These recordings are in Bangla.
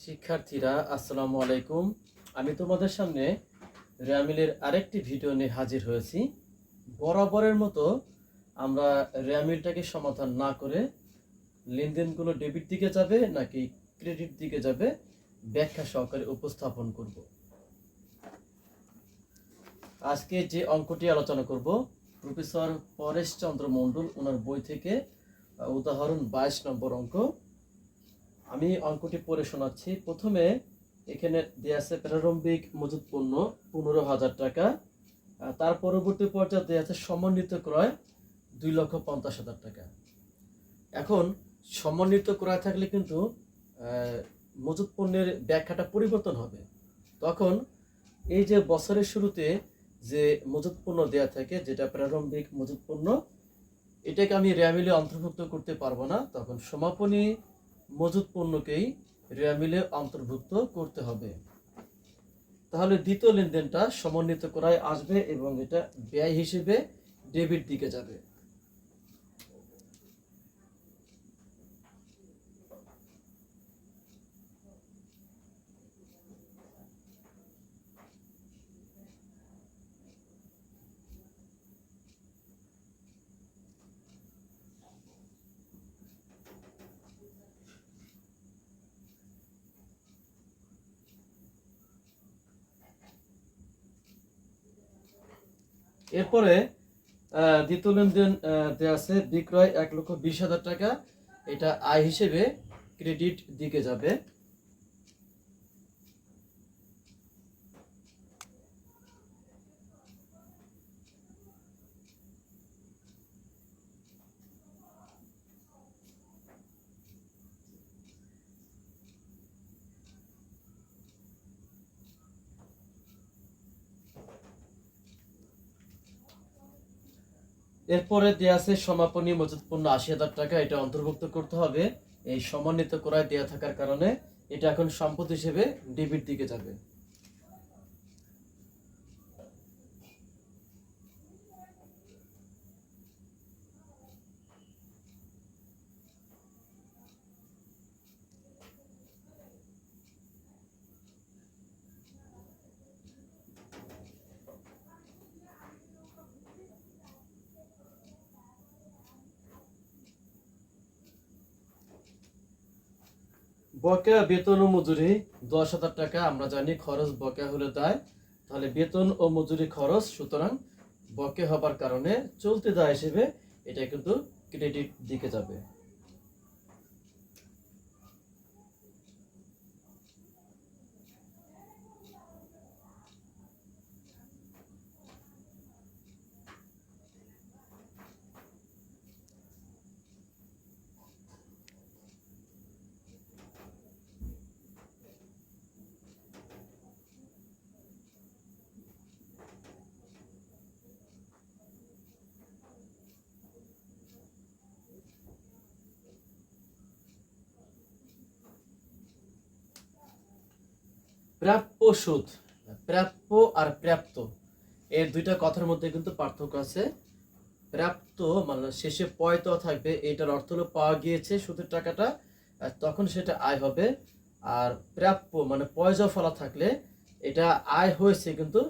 শিক্ষার্থীরা আসসালামু আলাইকুম। আমি তোমাদের সামনে র্যামিলের আরেকটি ভিডিও নিয়ে হাজির হয়েছি। বরাবরের মতো আমরা র্যামিলটাকে সমাধান না করে লেনদেনগুলো ডেবিট দিকে যাবে নাকি ক্রেডিট দিকে যাবে ব্যাখ্যা সহকারে উপস্থাপন করব। আজকে যে অঙ্কটি আলোচনা করব প্রফেসর পরেশ চন্দ্র মণ্ডল ওনার বই থেকে উদাহরণ 22 নম্বর অঙ্ক। আমি অঙ্কটি পড়ে শোনাচ্ছি। প্রথমে এখানে দেয়া আছে প্রারম্ভিক মজুত পণ্য 15,000 টাকা, তার পরবর্তী পর্যায়ে দেয়া আছে সমন্বিত ক্রয় 2,50,000 টাকা। এখন সমন্বিত ক্রয় থাকলে কিন্তু মজুত পণ্যের ব্যাখ্যাটা পরিবর্তন হবে। তখন এই যে বছরের শুরুতে যে মজুত পণ্য দেয়া থাকে, যেটা প্রারম্ভিক মজুত পণ্য, এটাকে আমি র্যামিলে অন্তর্ভুক্ত করতে পারবো না। তখন সমাপনী মজুত পণ্যকেই র্যামিলে অন্তর্ভুক্ত করতে হবে। তাহলে দ্বিতীয় লেনদেনটা সমন্বিত ক্রয় আসবে এবং এটা ব্যয় হিসেবে ডেবিট দিকে যাবে। এরপরে দ্বিতীয় লেনদেন দেওয়া আছে বিক্রয় 1,20,000 টাকা, এটা আয় হিসেবে ক্রেডিট দিকে যাবে। এরপরে দেওয়া আছে সমাপনী মজুত পণ্য 80,000 টাকা, এটা অন্তর্ভুক্ত করতে হবে। এই সমন্বিত ক্রয় দেওয়া থাকার কারণে এটা এখন সম্পদ হিসেবে ডেবিট দিকে যাবে। বকেয়া বেতন ও মজুরি 10,000 টাকা, আমরা জানি খরচ বকেয়া হলে দায়, তাহলে বেতন ও মজুরি খরচ, সুতরাং বকেয়া হবার কারণে চলতি দায় হিসেবে এটা কিন্তু ক্রেডিট দিকে যাবে। প্রাপ্য সুদ, প্রাপ্য আর প্রাপ্ত এই দুইটা কথার মধ্যে কিন্তু পার্থক্য আছে। প্রাপ্ত মানে শেষে পয় তো থাকবে, এটার অর্থ হলো পাওয়া গিয়েছে সুদের টাকাটা, তখন সেটা আয় হবে। আর প্রাপ্য মানে পয়জা ফলা থাকলে এটা আয় হয়েছে কিন্তু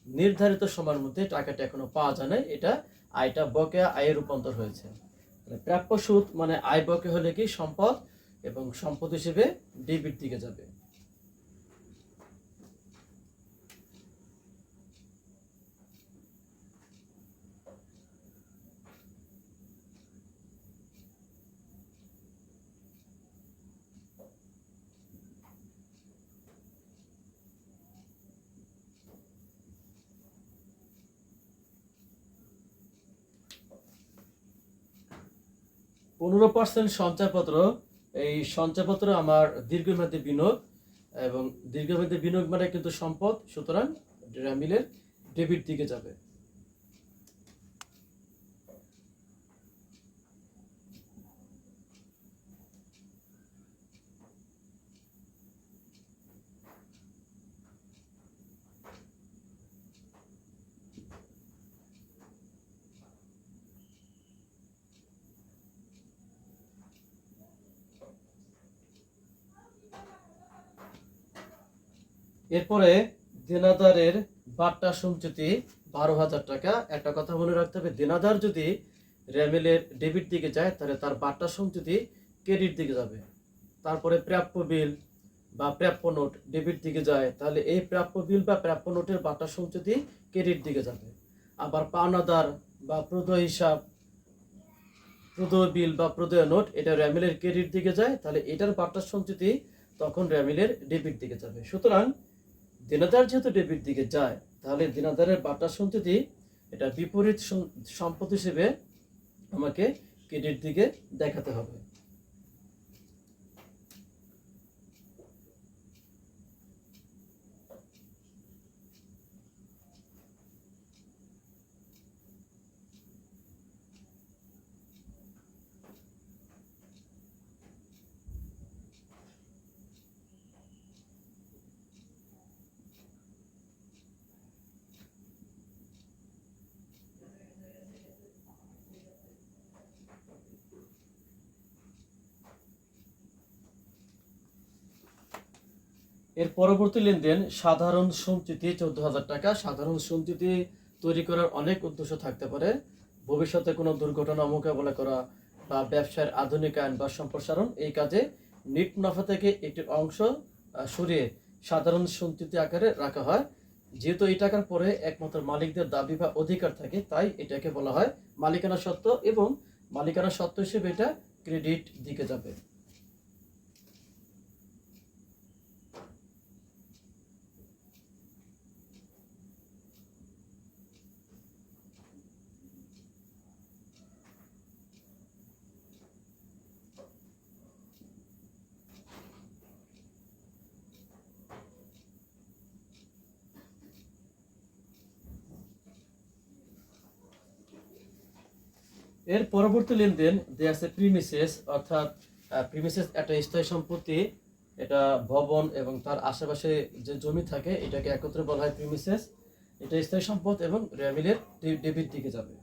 নির্ধারিত সময়ের মধ্যে টাকাটা এখনো পাওয়া যায় না, এটা আয়টা বকেয়া আয়ে রূপান্তর হয়েছে। প্রাপ্য সুদ মানে আয় বকেয়া হলে কি সম্পদ, এবং সম্পদ হিসেবে ডেবিট দিকে যাবে। 15% সঞ্চয়পত্র, এই সঞ্চয়পত্র আমার দীর্ঘমেয়াদী বিনিয়োগ, এবং দীর্ঘমেয়াদী বিনিয়োগ মানে কিন্তু সম্পদ, সুতরাং র্যামিলের ডেবিট দিকে যাবে। এরপরে দেনাদারের বাট্টা সঞ্চিতি 12,000 টাকা। একটা কথা মনে রাখতে হবে, দেনাদার যদি রেমিলের ডেবিট দিকে যায় তাহলে তার বাট্টা সঞ্চিতি ক্রেডিট দিকে যাবে। তারপরে প্রাপ্য বিল বা প্রাপ্য নোট ডেবিট দিকে যায় তাহলে এই প্রাপ্য বিল বা প্রাপ্য নোটের বাট্টা সঞ্চিতি ক্রেডিট দিকে যাবে। আবার পাওনাদার বা প্রদেয় হিসাব, প্রদেয় বিল বা প্রদেয় নোট এটা রেমিলের ক্রেডিট দিকে যায় তাহলে এটার বাট্টা সঞ্চিতি তখন রেমিলের ডেবিট দিকে যাবে। সুতরাং দেনাদার যেহেতু ডেবিট দিকে যায় তাহলে দেনাদারের বাট্টা সঞ্চিতি এটা বিপরীত সম্পদ হিসেবে আমাকে ক্রেডিট দিকে দেখাতে হবে। এর পরবর্তী লেনদেন সাধারণ সঞ্চিতি 14,000 টাকা। সাধারণ সঞ্চিতি তৈরি করার অনেক উদ্দেশ্য থাকতে পারে। ভবিষ্যতে কোনো দুর্ঘটনা মোকাবেলা করা বা ব্যবসার আধুনিকায়ন বা সম্প্রসারণ, এই কাজে নিট মুনাফা থেকে একটি অংশ সরিয়ে সাধারণ সঞ্চিতি আকারে রাখা হয়। যেহেতু এই টাকার পরে একমাত্র মালিকদের দাবি বা অধিকার থাকে তাই এটাকে বলা হয় মালিকানা সত্ত্ব, এবং মালিকানা সত্ত্ব হিসেবে এটা ক্রেডিট দিকে যাবে। এর পরবর্তী লেনদেন দেয়া আছে প্রিমিসেস, অর্থাৎ প্রিমিসেস একটা স্থায়ী সম্পত্তি। এটা ভবন এবং তার আশেপাশে যে জমি থাকে এটাকে একত্রে বলা হয় প্রিমিসেস। এটা স্থায়ী সম্পদ এবং রেমিলের ডেবিট দিকে যাবে।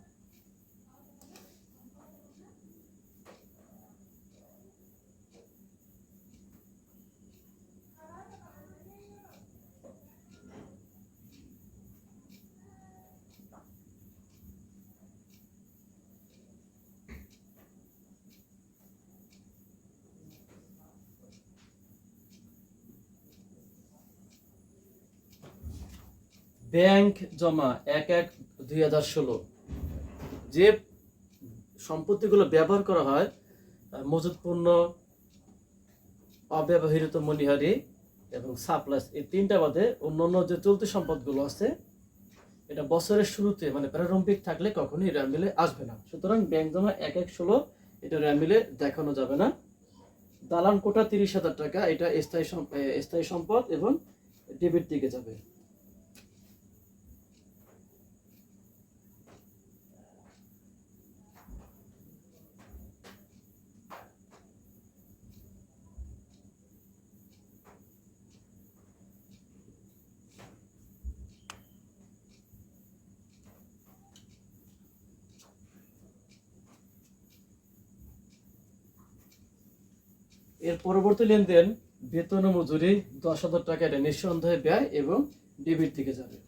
ব্যাংক জমা 1/1/2016। যে সম্পত্তিগুলো ব্যবহার করা হয়, মজুত পণ্য, অব্যবহৃত মণিহারি এবং সাপ্লাস, এই তিনটা বাদে অন্যান্য যে চলতি সম্পদগুলো আছে এটা বছরের শুরুতে মানে প্রারম্ভিক থাকলে কখনোই র্যামিলে আসবে না। সুতরাং ব্যাংক জমা 1/1/16 এটা র্যামিলে দেখানো যাবে না। দালান কোটা 30,000 টাকা, এটা স্থায়ী সম্পদ এবং ডেবিট দিকে যাবে। এর পরবর্তী লেনদেন বেতন ও মজুরি 10,000 টাকা, এটা নিঃসন্দেহে ব্যয় এবং ডেবিট দিকে যাবে।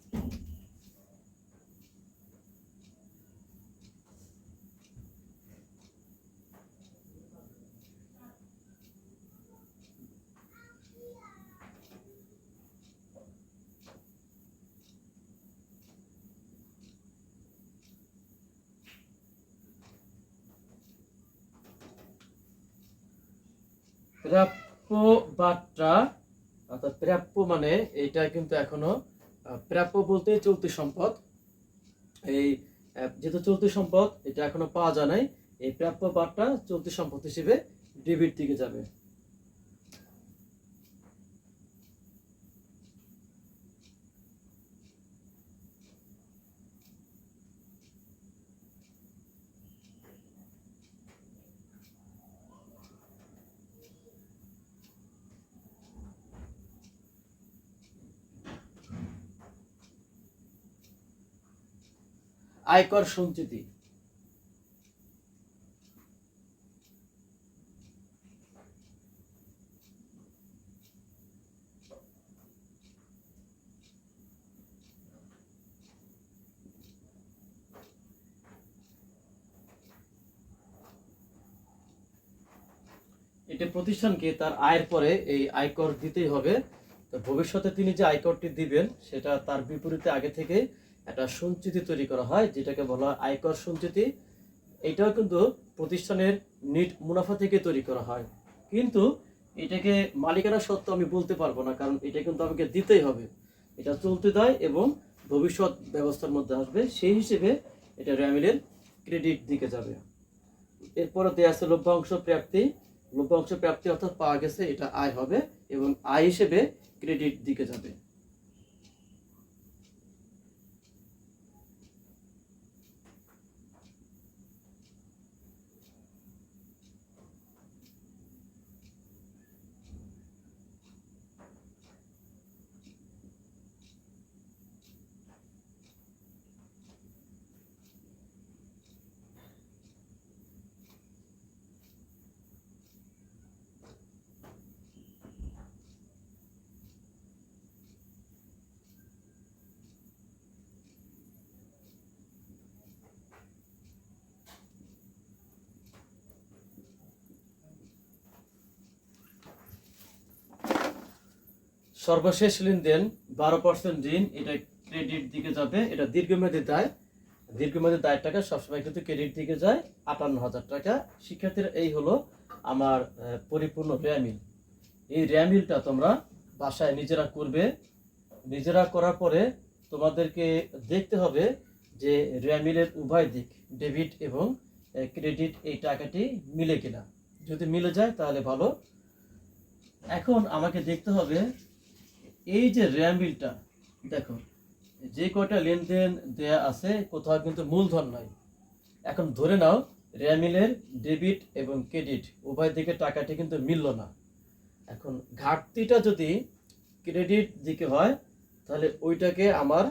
প্রাপ্য বাট্টা, অর্থাৎ প্রাপ্য মানে এটা কিন্তু এখনো প্রাপ্য বলতে চলতি সম্পদ। এই যেহেতু চলতি সম্পদ এটা এখনো পাওয়া যায় নাই, এই প্রাপ্য বাট্টা চলতি সম্পদ হিসেবে ডেবিট দিকে যাবে। আয়কর সঞ্চিতি। এটা প্রতিষ্ঠানকে তার আয়ের পরে এই আয়কর দিতেই হবে। তো ভবিষ্যতে তিনি যে আয়করটি দিবেন সেটা তার বিপরীতে আগে থেকে একটা সঞ্চিতি তৈরি করা হয়, যেটাকে বলা হয় আয়কর সঞ্চিতি। এটাও কিন্তু প্রতিষ্ঠানের নিট মুনাফা থেকে তৈরি করা হয়, কিন্তু এটাকে মালিকানা সত্ত্ব আমি বলতে পারবো না, কারণ এটা কিন্তু আমাকে দিতেই হবে। এটা চলতে দেয় এবং ভবিষ্যৎ ব্যবস্থার মধ্যে আসবে, সেই হিসেবে এটা র্যামিলের ক্রেডিট দিকে যাবে। এরপরে দেওয়া আছে লভ্যাংশ প্রাপ্তি। লভ্যাংশ প্রাপ্তি অর্থাৎ পাওয়া গেছে, এটা আয় হবে এবং আয় হিসেবে ক্রেডিট দিকে যাবে। সর্বশেষ লেনদেন 12% ঋণ, এটা ক্রেডিট দিকে যাবে। এটা দীর্ঘমেয়াদী দায়। দীর্ঘমেয়াদী দায়ের টাকা সবসময় কিন্তু ক্রেডিট দিকে যায়, 58,000 টাকা। শিক্ষার্থীরা, এই হলো আমার পরিপূর্ণ র্যামিল। এই র্যামিলটা তোমরা বাসায় নিজেরা করবে। নিজেরা করার পরে তোমাদেরকে দেখতে হবে যে র্যামিলের উভয় দিক, ডেবিট এবং ক্রেডিট, এই টাকাটি মিলে কিনা। যদি মিলে যায় তাহলে ভালো। এখন আমাকে দেখতে হবে এই যে র্যামিলটা, দেখো যে কয়টা লেনদেন দেয়া আছে কোথাও কিন্তু মূলধন নাই। এখন ধরে নাও র্যামিলের ডেবিট এবং ক্রেডিট উভয় দিকে টাকাটি কিন্তু মিলল না। এখন ঘাটতিটা যদি ক্রেডিট দিকে হয় তাহলে ওইটাকে আমার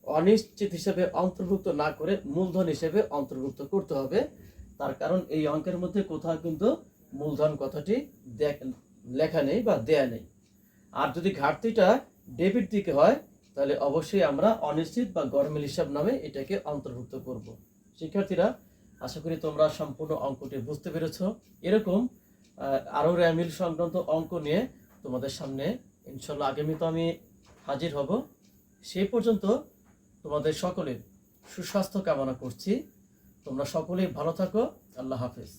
অনিশ্চিত হিসেবে অন্তর্ভুক্ত না করে মূলধন হিসেবে অন্তর্ভুক্ত করতে হবে। তার কারণ এই অঙ্কের মধ্যে কোথাও কিন্তু মূলধন কথাটি লেখা নেই বা দেয়া নেই। আর যদি ঘাটতিটা ডেবিট দিকে হয় তাহলে অবশ্যই আমরা অনিশ্চিত বা গরমিল হিসাব নামে এটাকে অন্তর্ভুক্ত করব। শিক্ষার্থীরা, আশা করি তোমরা সম্পূর্ণ অঙ্কটি বুঝতে পেরেছ। এরকম আরও র্যামিল সংক্রান্ত অঙ্ক নিয়ে তোমাদের সামনে ইনশাল্লাহ আগামীতে আমি হাজির হব। সেই পর্যন্ত তোমাদের সকলের সুস্বাস্থ্য কামনা করছি। তোমরা সকলেই ভালো থাকো। আল্লাহ হাফেজ।